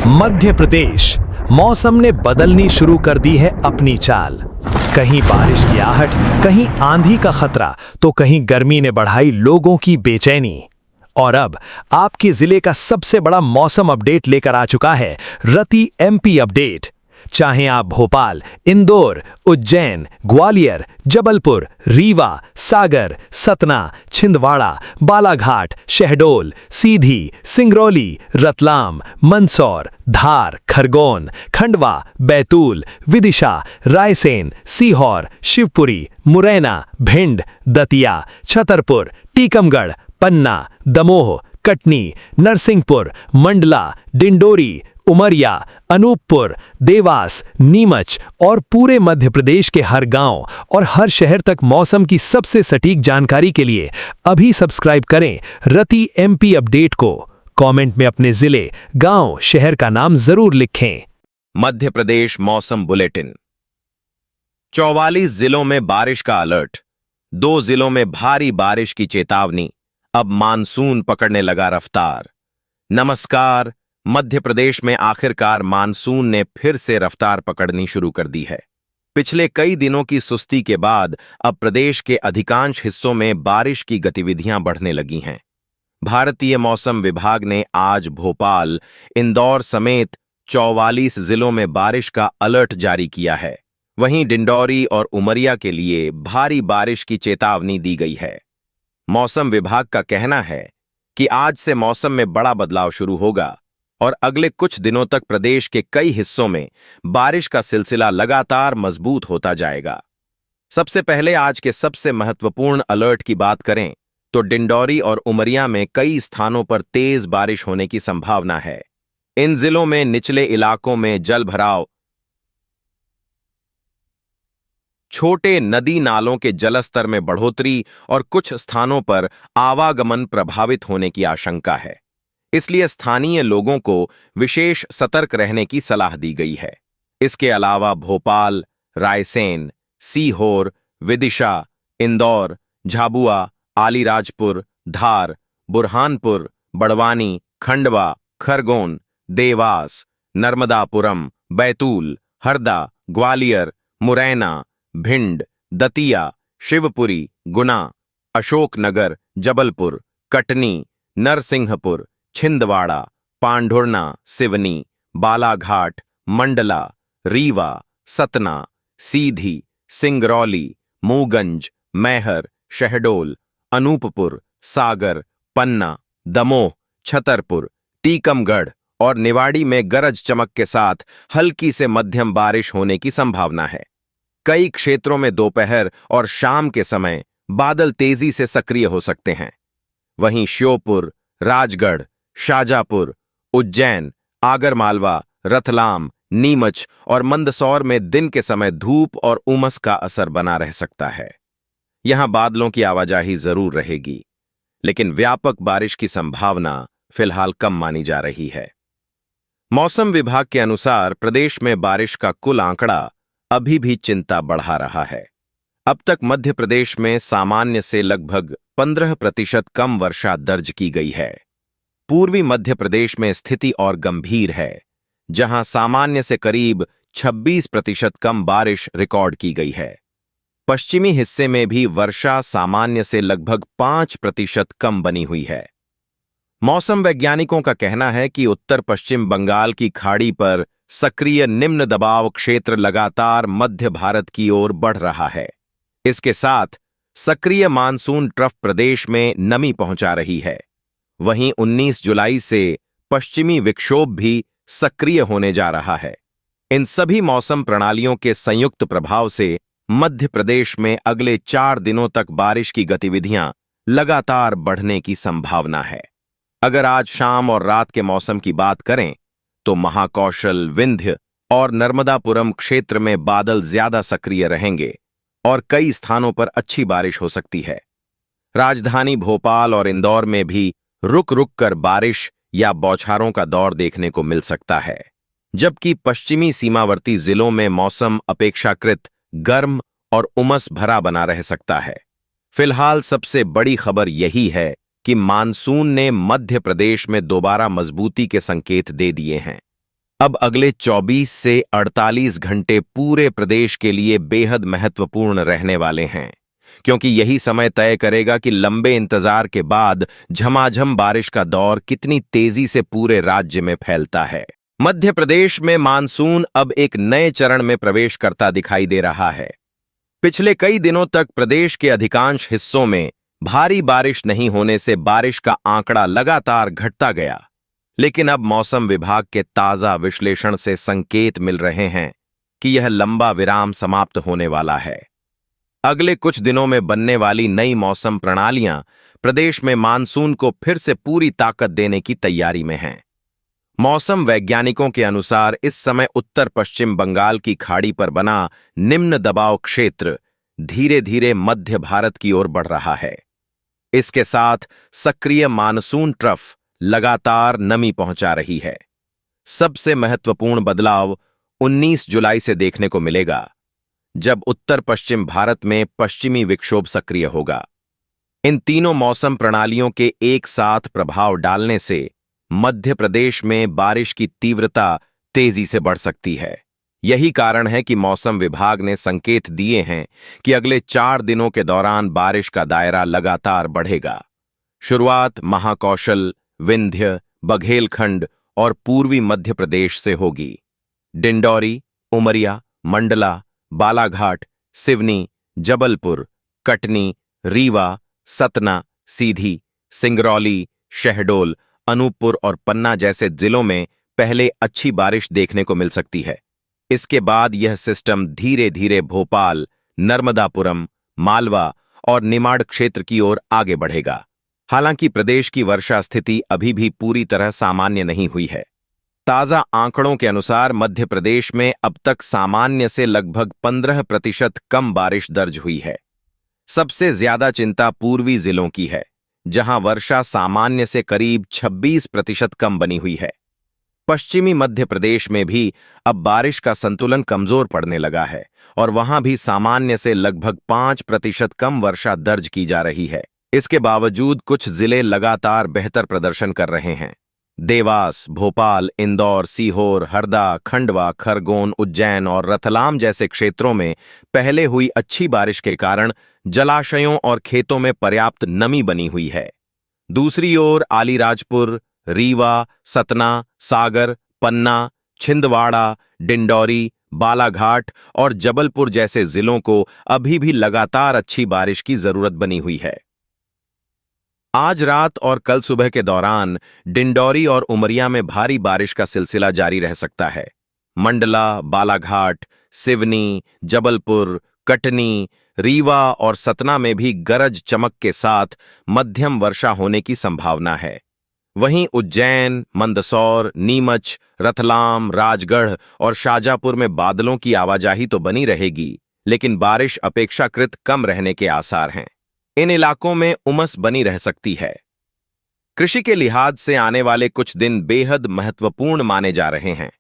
मध्य प्रदेश मौसम ने बदलनी शुरू कर दी है अपनी चाल। कहीं बारिश की आहट, कहीं आंधी का खतरा, तो कहीं गर्मी ने बढ़ाई लोगों की बेचैनी। और अब आपके जिले का सबसे बड़ा मौसम अपडेट लेकर आ चुका है रति एमपी अपडेट। चाहे आप भोपाल, इंदौर, उज्जैन, ग्वालियर, जबलपुर, रीवा, सागर, सतना, छिंदवाड़ा, बालाघाट, शहडोल, सीधी, सिंगरौली, रतलाम, मंदसौर, धार, खरगोन, खंडवा, बैतूल, विदिशा, रायसेन, सीहोर, शिवपुरी, मुरैना, भिंड, दतिया, छतरपुर, टीकमगढ़, पन्ना, दमोह, कटनी, नरसिंहपुर, मंडला, डिंडोरी, उमरिया, अनूपपुर, देवास, नीमच और पूरे मध्य प्रदेश के हर गांव और हर शहर तक मौसम की सबसे सटीक जानकारी के लिए अभी सब्सक्राइब करें रति एमपी अपडेट को। कमेंट में अपने जिले, गांव, शहर का नाम जरूर लिखें। मध्य प्रदेश मौसम बुलेटिन। 44 जिलों में बारिश का अलर्ट, 2 जिलों में भारी बारिश की चेतावनी। अब मानसून पकड़ने लगा रफ्तार। नमस्कार। मध्य प्रदेश में आखिरकार मानसून ने फिर से रफ्तार पकड़नी शुरू कर दी है। पिछले कई दिनों की सुस्ती के बाद अब प्रदेश के अधिकांश हिस्सों में बारिश की गतिविधियां बढ़ने लगी हैं। भारतीय मौसम विभाग ने आज भोपाल, इंदौर समेत 44 जिलों में बारिश का अलर्ट जारी किया है। वहीं डिंडौरी और उमरिया के लिए भारी बारिश की चेतावनी दी गई है। मौसम विभाग का कहना है कि आज से मौसम में बड़ा बदलाव शुरू होगा और अगले कुछ दिनों तक प्रदेश के कई हिस्सों में बारिश का सिलसिला लगातार मजबूत होता जाएगा। सबसे पहले आज के सबसे महत्वपूर्ण अलर्ट की बात करें तो डिंडौरी और उमरिया में कई स्थानों पर तेज बारिश होने की संभावना है। इन जिलों में निचले इलाकों में जलभराव, छोटे नदी नालों के जलस्तर में बढ़ोतरी और कुछ स्थानों पर आवागमन प्रभावित होने की आशंका है। इसलिए स्थानीय लोगों को विशेष सतर्क रहने की सलाह दी गई है। इसके अलावा भोपाल, रायसेन, सीहोर, विदिशा, इंदौर, झाबुआ, आलीराजपुर, धार, बुरहानपुर, बड़वानी, खंडवा, खरगोन, देवास, नर्मदापुरम, बैतूल, हरदा, ग्वालियर, मुरैना, भिंड, दतिया, शिवपुरी, गुना, अशोकनगर, जबलपुर, कटनी, नरसिंहपुर, छिंदवाड़ा, पांढुर्णा, सिवनी, बालाघाट, मंडला, रीवा, सतना, सीधी, सिंगरौली, मूगंज, मैहर, शहडोल, अनूपपुर, सागर, पन्ना, दमोह, छतरपुर, टीकमगढ़ और निवाड़ी में गरज चमक के साथ हल्की से मध्यम बारिश होने की संभावना है। कई क्षेत्रों में दोपहर और शाम के समय बादल तेजी से सक्रिय हो सकते हैं। वहीं श्योपुर, राजगढ़, शाजापुर, उज्जैन, आगरमालवा, रतलाम, नीमच और मंदसौर में दिन के समय धूप और उमस का असर बना रह सकता है। यहां बादलों की आवाजाही जरूर रहेगी, लेकिन व्यापक बारिश की संभावना फिलहाल कम मानी जा रही है। मौसम विभाग के अनुसार प्रदेश में बारिश का कुल आंकड़ा अभी भी चिंता बढ़ा रहा है। अब तक मध्य प्रदेश में सामान्य से लगभग 15% कम वर्षा दर्ज की गई है। पूर्वी मध्य प्रदेश में स्थिति और गंभीर है, जहां सामान्य से करीब 26% कम बारिश रिकॉर्ड की गई है। पश्चिमी हिस्से में भी वर्षा सामान्य से लगभग 5% कम बनी हुई है। मौसम वैज्ञानिकों का कहना है कि उत्तर पश्चिम बंगाल की खाड़ी पर सक्रिय निम्न दबाव क्षेत्र लगातार मध्य भारत की ओर बढ़ रहा है। इसके साथ सक्रिय मानसून ट्रफ प्रदेश में नमी पहुंचा रही है। वहीं 19 जुलाई से पश्चिमी विक्षोभ भी सक्रिय होने जा रहा है। इन सभी मौसम प्रणालियों के संयुक्त प्रभाव से मध्य प्रदेश में अगले 4 दिनों तक बारिश की गतिविधियां लगातार बढ़ने की संभावना है। अगर आज शाम और रात के मौसम की बात करें तो महाकौशल, विंध्य और नर्मदापुरम क्षेत्र में बादल ज्यादा सक्रिय रहेंगे और कई स्थानों पर अच्छी बारिश हो सकती है। राजधानी भोपाल और इंदौर में भी रुक रुक कर बारिश या बौछारों का दौर देखने को मिल सकता है, जबकि पश्चिमी सीमावर्ती जिलों में मौसम अपेक्षाकृत गर्म और उमस भरा बना रह सकता है। फिलहाल सबसे बड़ी खबर यही है कि मानसून ने मध्य प्रदेश में दोबारा मजबूती के संकेत दे दिए हैं। अब अगले 24 से 48 घंटे पूरे प्रदेश के लिए बेहद महत्वपूर्ण रहने वाले हैं, क्योंकि यही समय तय करेगा कि लंबे इंतजार के बाद झमाझम बारिश का दौर कितनी तेजी से पूरे राज्य में फैलता है। मध्य प्रदेश में मानसून अब एक नए चरण में प्रवेश करता दिखाई दे रहा है। पिछले कई दिनों तक प्रदेश के अधिकांश हिस्सों में भारी बारिश नहीं होने से बारिश का आंकड़ा लगातार घटता गया, लेकिन अब मौसम विभाग के ताजा विश्लेषण से संकेत मिल रहे हैं कि यह लंबा विराम समाप्त होने वाला है। अगले कुछ दिनों में बनने वाली नई मौसम प्रणालियां प्रदेश में मानसून को फिर से पूरी ताकत देने की तैयारी में हैं। मौसम वैज्ञानिकों के अनुसार इस समय उत्तर पश्चिम बंगाल की खाड़ी पर बना निम्न दबाव क्षेत्र धीरे धीरे मध्य भारत की ओर बढ़ रहा है। इसके साथ सक्रिय मानसून ट्रफ लगातार नमी पहुंचा रही है। सबसे महत्वपूर्ण बदलाव 19 जुलाई से देखने को मिलेगा, जब उत्तर पश्चिम भारत में पश्चिमी विक्षोभ सक्रिय होगा। इन तीनों मौसम प्रणालियों के एक साथ प्रभाव डालने से मध्य प्रदेश में बारिश की तीव्रता तेजी से बढ़ सकती है। यही कारण है कि मौसम विभाग ने संकेत दिए हैं कि अगले 4 दिनों के दौरान बारिश का दायरा लगातार बढ़ेगा। शुरुआत महाकौशल, विंध्य, बघेलखंड और पूर्वी मध्य प्रदेश से होगी। डिंडौरी, उमरिया, मंडला, बालाघाट, सिवनी, जबलपुर, कटनी, रीवा, सतना, सीधी, सिंगरौली, शहडोल, अनूपपुर और पन्ना जैसे जिलों में पहले अच्छी बारिश देखने को मिल सकती है। इसके बाद यह सिस्टम धीरे धीरे भोपाल, नर्मदापुरम, मालवा और निमाड़ क्षेत्र की ओर आगे बढ़ेगा। हालांकि प्रदेश की वर्षा स्थिति अभी भी पूरी तरह सामान्य नहीं हुई है। ताजा आंकड़ों के अनुसार मध्य प्रदेश में अब तक सामान्य से लगभग 15% कम बारिश दर्ज हुई है। सबसे ज्यादा चिंता पूर्वी जिलों की है, जहां वर्षा सामान्य से करीब 26% कम बनी हुई है। पश्चिमी मध्य प्रदेश में भी अब बारिश का संतुलन कमजोर पड़ने लगा है और वहां भी सामान्य से लगभग 5% कम वर्षा दर्ज की जा रही है। इसके बावजूद कुछ जिले लगातार बेहतर प्रदर्शन कर रहे हैं। देवास, भोपाल, इंदौर, सीहोर, हरदा, खंडवा, खरगोन, उज्जैन और रतलाम जैसे क्षेत्रों में पहले हुई अच्छी बारिश के कारण जलाशयों और खेतों में पर्याप्त नमी बनी हुई है। दूसरी ओर आलीराजपुर, रीवा, सतना, सागर, पन्ना, छिंदवाड़ा, डिंडौरी, बालाघाट और जबलपुर जैसे जिलों को अभी भी लगातार अच्छी बारिश की जरूरत बनी हुई है। आज रात और कल सुबह के दौरान डिंडौरी और उमरिया में भारी बारिश का सिलसिला जारी रह सकता है। मंडला, बालाघाट, सिवनी, जबलपुर, कटनी, रीवा और सतना में भी गरज चमक के साथ मध्यम वर्षा होने की संभावना है। वहीं उज्जैन, मंदसौर, नीमच, रतलाम, राजगढ़ और शाजापुर में बादलों की आवाजाही तो बनी रहेगी, लेकिन बारिश अपेक्षाकृत कम रहने के आसार हैं। इन इलाकों में उमस बनी रह सकती है। कृषि के लिहाज से आने वाले कुछ दिन बेहद महत्वपूर्ण माने जा रहे हैं।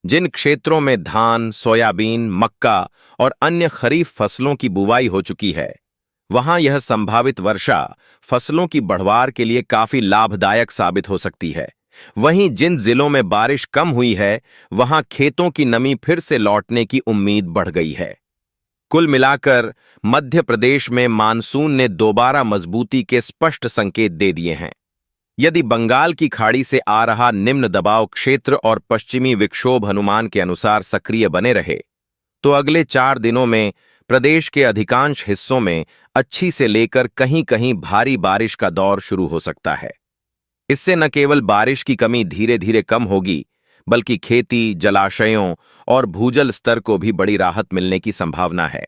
जिन क्षेत्रों में धान, सोयाबीन, मक्का और अन्य खरीफ फसलों की बुवाई हो चुकी है, वहां यह संभावित वर्षा फसलों की बढ़वार के लिए काफी लाभदायक साबित हो सकती है। वहीं जिन जिलों में बारिश कम हुई है, वहां खेतों की नमी फिर से लौटने की उम्मीद बढ़ गई है। कुल मिलाकर मध्य प्रदेश में मानसून ने दोबारा मजबूती के स्पष्ट संकेत दे दिए हैं। यदि बंगाल की खाड़ी से आ रहा निम्न दबाव क्षेत्र और पश्चिमी विक्षोभ अनुमान के अनुसार सक्रिय बने रहे, तो अगले 4 दिनों में प्रदेश के अधिकांश हिस्सों में अच्छी से लेकर कहीं कहीं भारी बारिश का दौर शुरू हो सकता है। इससे न केवल बारिश की कमी धीरे धीरे कम होगी, बल्कि खेती, जलाशयों और भूजल स्तर को भी बड़ी राहत मिलने की संभावना है।